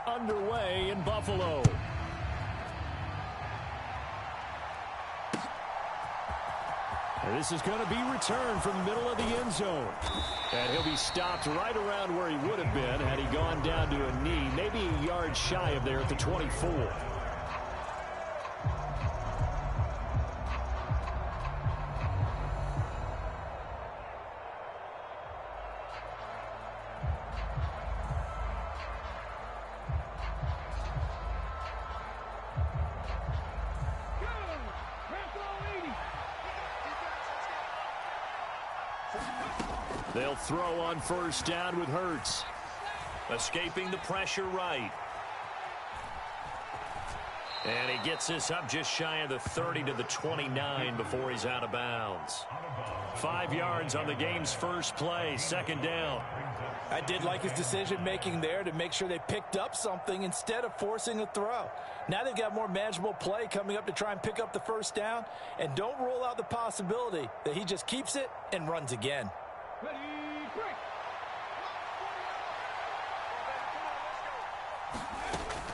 are underway in Buffalo. And this is going to be returned from the middle of the end zone. And he'll be stopped right around where he would have been had he gone down to a knee, maybe a yard shy of there at the 24. They'll throw on first down with Hurts. Escaping the pressure right. And he gets this up just shy of the 30 to the 29 before he's out of bounds. 5 yards on the game's first play, second down. I did like his decision-making there to make sure they picked up something instead of forcing a throw. Now they've got more manageable play coming up to try and pick up the first down. And don't rule out the possibility that he just keeps it and runs again.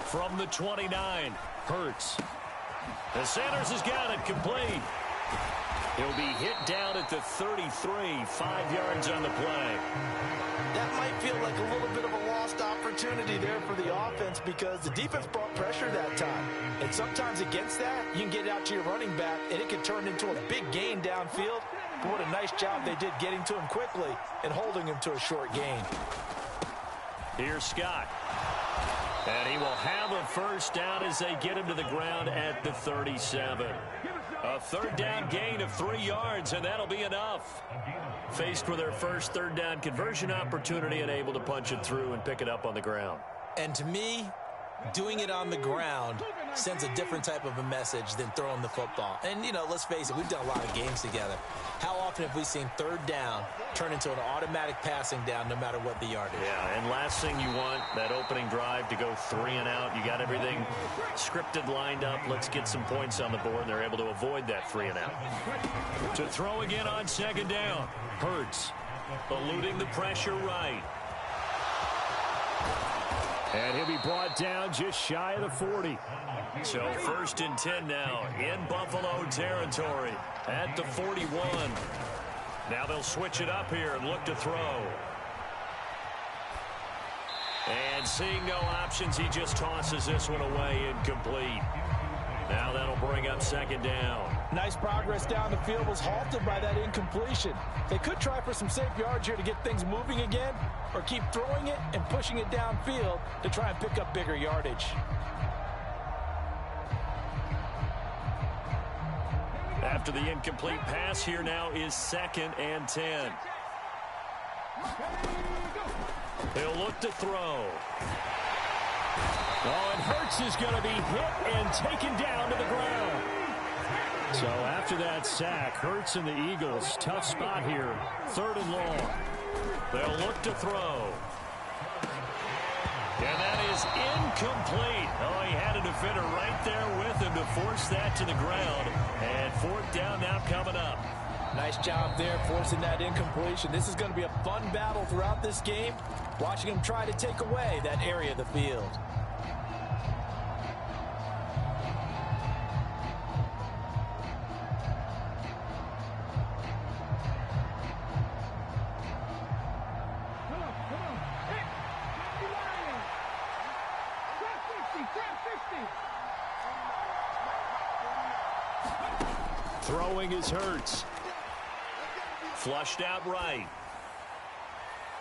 From the 29, Hurts. And Sanders has got it complete. He'll be hit down at the 33, 5 yards on the play. That might feel like a little bit of a lost opportunity there for the offense because the defense brought pressure that time. And sometimes against that, you can get out to your running back, and it can turn into a big gain downfield. But what a nice job they did getting to him quickly and holding him to a short gain. Here's Scott. And he will have a first down as they get him to the ground at the 37. A third down gain of 3 yards, and that'll be enough. Faced with their first third down conversion opportunity and able to punch it through and pick it up on the ground. And to me, doing it on the ground sends a different type of a message than throwing the football. And, you know, let's face it, we've done a lot of games together. How often have we seen third down turn into an automatic passing down no matter what the yardage? Yeah, and last thing you want, that opening drive to go 3 and out. You got everything scripted, lined up. Let's get some points on the board, and they're able to avoid that 3 and out. To throw again on second down. Hurts eluding the pressure right. And he'll be brought down just shy of the 40. So 1st and 10 now in Buffalo territory at the 41. Now they'll switch it up here and look to throw. And seeing no options, he just tosses this one away, incomplete. Now that'll bring up second down. Nice progress down the field was halted by that incompletion. They could try for some safe yards here to get things moving again, or keep throwing it and pushing it downfield to try and pick up bigger yardage. After the incomplete pass, here now is 2nd and 10. He'll look to throw. Oh, and Hurts is going to be hit and taken down to the ground. So after that sack, Hurts and the Eagles, tough spot here. 3rd and long. They'll look to throw. And that is incomplete. Oh, he had a defender right there with him to force that to the ground. And 4th down now coming up. Nice job there forcing that incompletion. This is going to be a fun battle throughout this game, watching him try to take away that area of the field. Throwing is Hurts. Flushed out right.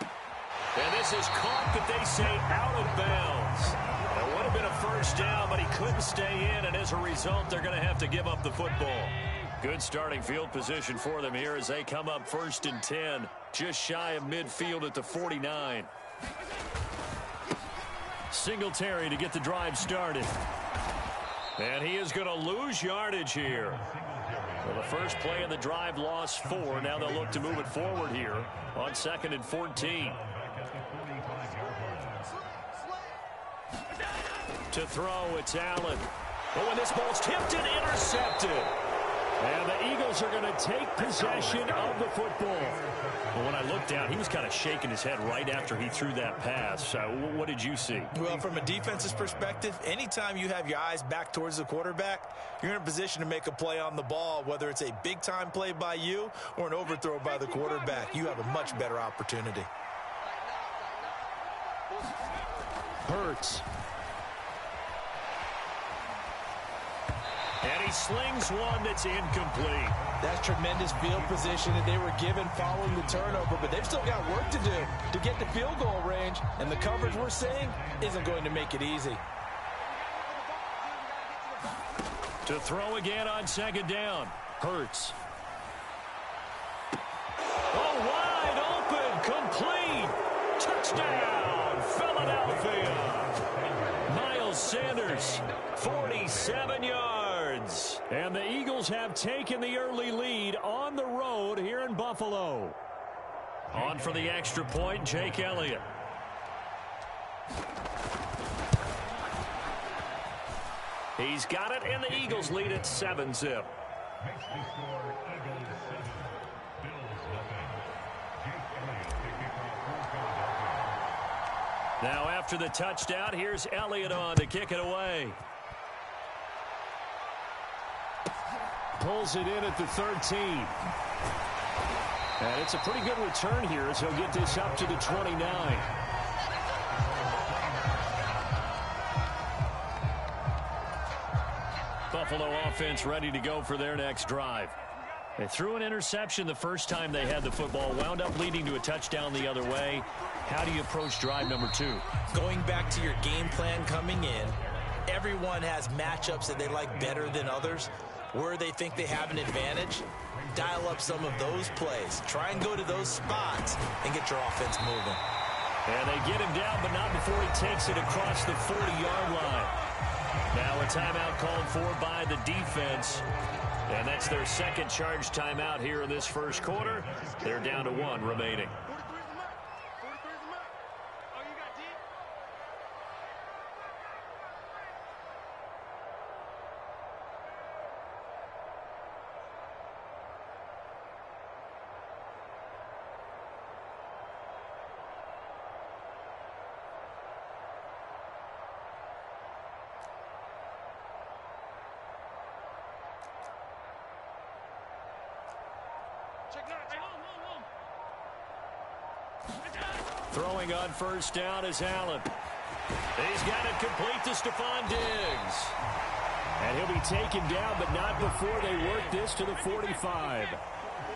And this is caught, but they say out of bounds. It would have been a first down, but he couldn't stay in, and as a result, they're going to have to give up the football. Good starting field position for them here as they come up 1st and 10, just shy of midfield at the 49. Singletary to get the drive started. And he is going to lose yardage here. Well, the first play of the drive lost 4. Now they'll look to move it forward here on 2nd and 14. To throw, it's Allen. Oh, and this ball's tipped and intercepted. And the Eagles are going to take possession of the football. Well, when I looked down, he was kind of shaking his head right after he threw that pass. What did you see? Well, from a defense's perspective, anytime you have your eyes back towards the quarterback, you're in a position to make a play on the ball, whether it's a big-time play by you or an overthrow by the quarterback. You have a much better opportunity. Hurts. And he slings one that's incomplete. That's tremendous field position that they were given following the turnover, but they've still got work to do to get to field goal range, and the coverage we're seeing isn't going to make it easy. To throw again on second down. Hurts. Oh, wide open, complete. Touchdown, Philadelphia. Miles Sanders, 47 yards. And the Eagles have taken the early lead on the road here in Buffalo. On for the extra point, Jake Elliott. He's got it, and the Eagles lead at 7-zip. Now after the touchdown, here's Elliott on to kick it away. Pulls it in at the 13. And it's a pretty good return here as he'll get this up to the 29. Buffalo offense ready to go for their next drive. They threw an interception the first time they had the football, wound up leading to a touchdown the other way. How do you approach drive number 2? Going back to your game plan coming in, everyone has matchups that they like better than others. Where they think they have an advantage, dial up some of those plays. Try and go to those spots and get your offense moving. And they get him down, but not before he takes it across the 40-yard line. Now a timeout called for by the defense. And that's their second charge timeout here in this first quarter. They're down to 1 remaining. Throwing on first down is Allen. He's got it complete to Stephon Diggs. And he'll be taken down, but not before they work this to the 45.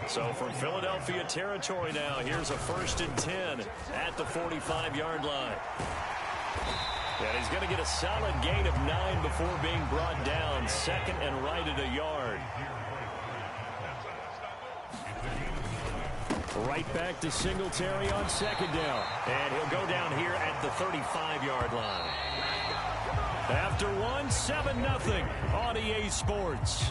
So from Philadelphia territory now, here's a 1st and 10 at the 45-yard line. And he's going to get a solid gain of 9 before being brought down. Second and right at a yard. Right back to Singletary on second down. And he'll go down here at the 35-yard line. After 1, 7-0 on EA Sports.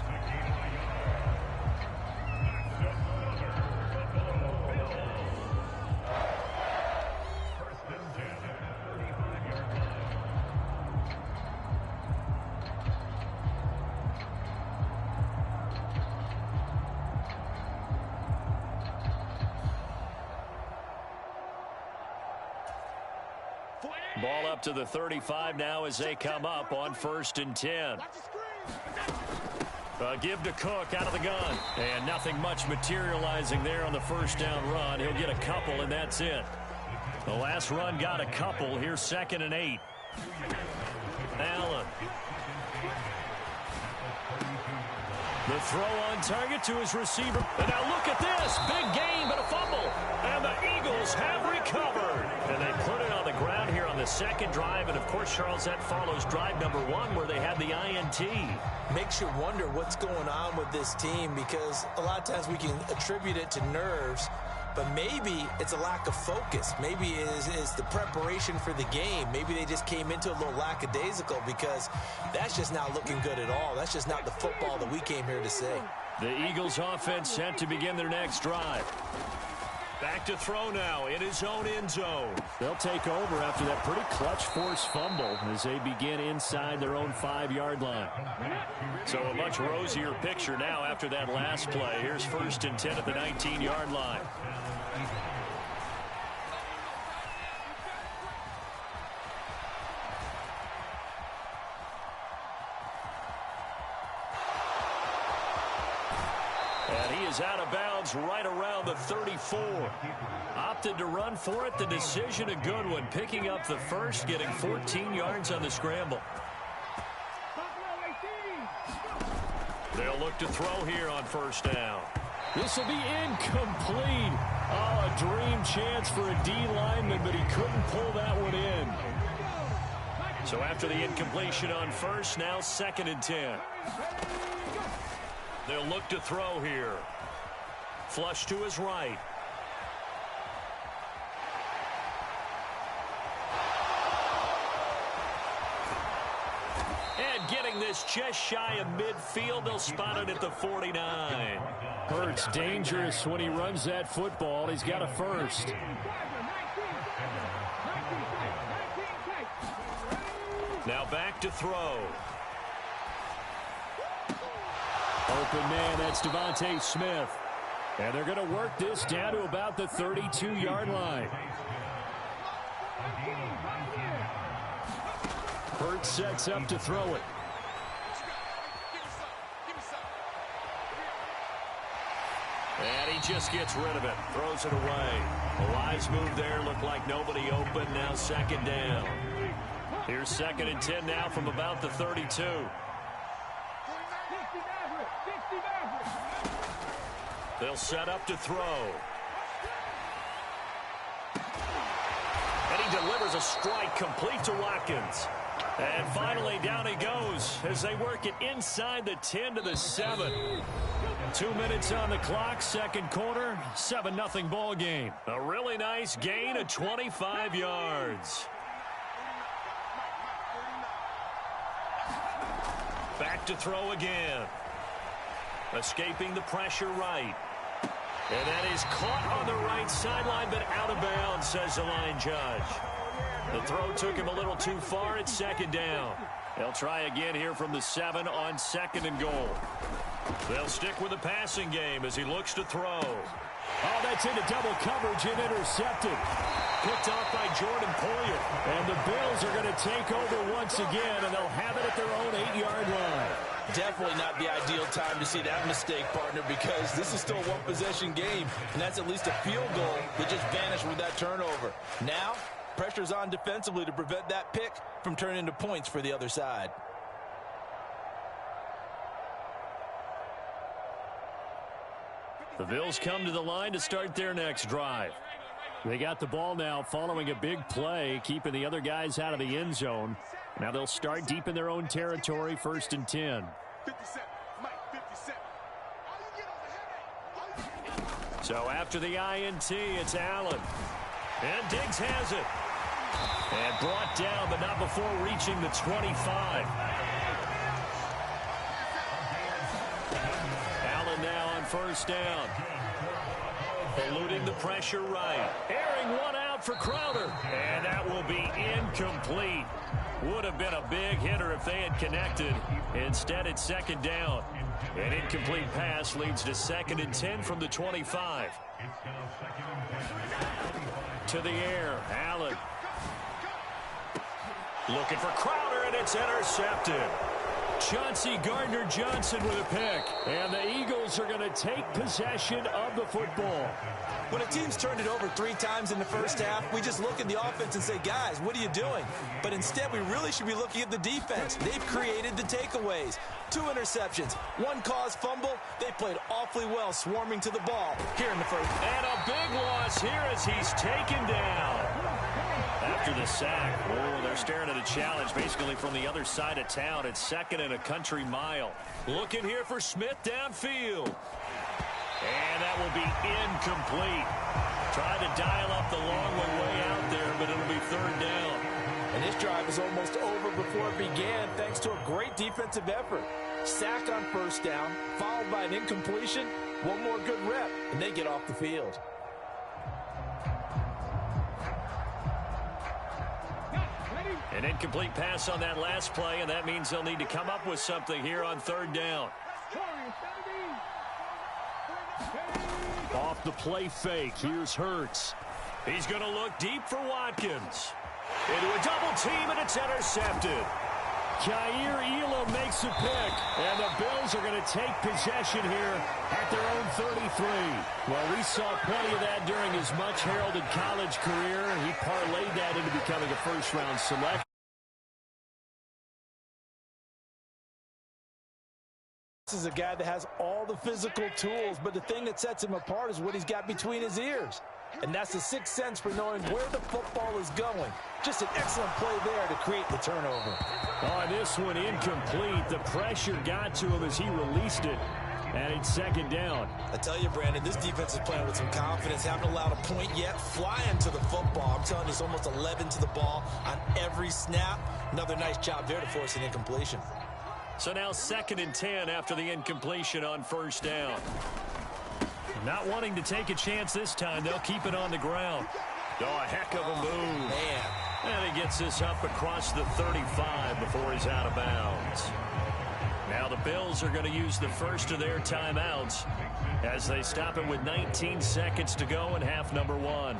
Ball up to the 35 now as they come up on 1st and 10. Give to Cook out of the gun. And nothing much materializing there on the first down run. He'll get a couple, and that's it. The last run got a couple. Here's 2nd and 8. Allen. The throw on target to his receiver. And now look at this. Big gain, but a fumble. And the Eagles have recovered. And they put it on the ground here on the second drive. And, of course, Charles, that follows drive number 1 where they had the INT. Makes you wonder what's going on with this team because a lot of times we can attribute it to nerves, but maybe it's a lack of focus. Maybe it is the preparation for the game. Maybe they just came into a little lackadaisical because that's just not looking good at all. That's just not the football that we came here to see. The Eagles offense set to begin their next drive. Back to throw now in his own end zone. They'll take over after that pretty clutch forced fumble as they begin inside their own 5-yard line. So a much rosier picture now after that last play. Here's 1st and 10 at the 19-yard line. And he is out of bounds right around the 34. Opted to run for it. The decision a good one. Picking up the first, getting 14 yards on the scramble. They'll look to throw here on 1st down. This will be incomplete. Oh, a dream chance for a D lineman, but he couldn't pull that one in. So after the incompletion on 1st, now 2nd and 10. They'll look to throw here. Flush to his right. And getting this just shy of midfield, they'll spot it at the 49. Hurts dangerous when he runs that football. He's got a first. Now back to throw. Open man, that's Devontae Smith. And they're going to work this down to about the 32-yard line. Hurts sets up to throw it. And he just gets rid of it. Throws it away. A wise move there. Looked like nobody open. Now 2nd down. Here's 2nd and 10 now from about the 32. They'll set up to throw. And he delivers a strike complete to Watkins. And finally down he goes as they work it inside the 10 to the 7. 2 minutes on the clock, 2nd quarter, 7-0 ball game. A really nice gain of 25 yards. Back to throw again. Escaping the pressure right. And that is caught on the right sideline, but out of bounds, says the line judge. The throw took him a little too far. It's 2nd down. They'll try again here from the 7 on 2nd and goal. They'll stick with the passing game as he looks to throw. Oh, that's into double coverage and intercepted. Picked off by Jordan Poyer. And the Bills are going to take over once again, and they'll have it at their own 8-yard line. Definitely not the ideal time to see that mistake, partner, because this is still a one-possession game, and that's at least a field goal that just vanished with that turnover. Now, pressure's on defensively to prevent that pick from turning into points for the other side. The Bills come to the line to start their next drive. They got the ball now following a big play, keeping the other guys out of the end zone. Now they'll start deep in their own territory, 1st and 10. So after the INT, it's Allen. And Diggs has it. And brought down, but not before reaching the 25. Allen now on 1st down. Eluding the pressure right. Airing one out for Crowder. And that will be incomplete. Would have been a big hitter if they had connected. Instead, it's 2nd down. An incomplete pass leads to 2nd and 10 from the 25. To the air, Allen. Looking for Crowder, and it's intercepted. Chauncey Gardner-Johnson with a pick. And the Eagles are going to take possession of the football. When a team's turned it over 3 times in the first half, we just look at the offense and say, guys, what are you doing? But instead, we really should be looking at the defense. They've created the takeaways. 2 interceptions, 1 caused fumble. They played awfully well swarming to the ball here in the first. And a big loss here as he's taken down. After the sack, they're staring at a challenge basically from the other side of town. It's 2nd and a country mile. Looking here for Smith downfield. And that will be incomplete. Trying to dial up the long way out there, but it'll be 3rd down. And this drive is almost over before it began thanks to a great defensive effort. Sack on 1st down, followed by an incompletion. 1 more good rep, and they get off the field. An incomplete pass on that last play, and that means they'll need to come up with something here on third down. Off the play fake, here's Hurts. He's going to look deep for Watkins. Into a double team, and it's intercepted. Kaiir Elam makes a pick, and the Bills are going to take possession here at their own 33. Well, we saw plenty of that during his much-heralded college career. He parlayed that into becoming a first-round selection. This is a guy that has all the physical tools, but the thing that sets him apart is what he's got between his ears. And that's the sixth sense for knowing where the football is going. Just an excellent play there to create the turnover. Oh, this one incomplete. The pressure got to him as he released it. And it's second down. I tell you, Brandon, this defense is playing with some confidence. Haven't allowed a point yet. Flying to the football. I'm telling you, it's almost 11 to the ball on every snap. Another nice job there to force an incompletion. So now 2nd and 10 after the incompletion on first down. Not wanting to take a chance this time, they'll keep it on the ground. Oh, a heck of a move. Man. And he gets this up across the 35 before he's out of bounds. Now the Bills are going to use the first of their timeouts as they stop it with 19 seconds to go in half number 1.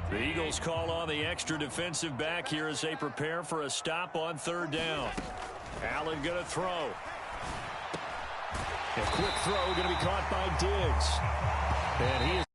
The Eagles call on the extra defensive back here as they prepare for a stop on third down. Allen going to throw. A quick throw going to be caught by Diggs. And he is